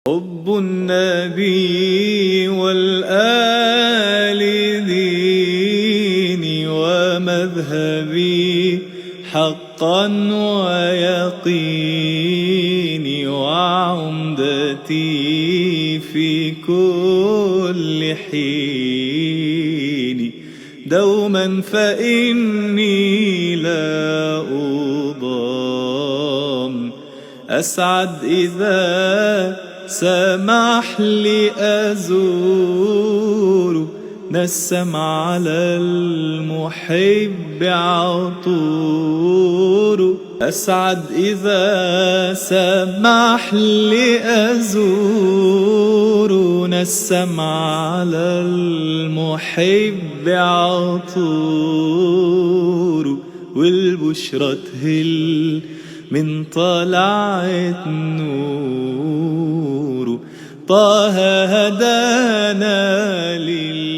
حب النبي والآل ديني ومذهبي حقا ويقيني وعمدتي في كل حين دوما فإني لا أضام أسعد إذا سمح لي أزور نسم على المحب عطور أسعد إذا سمح لي أزور نسم على المحب عطور والبشرى تهل من طلعت نور طه هدانا لله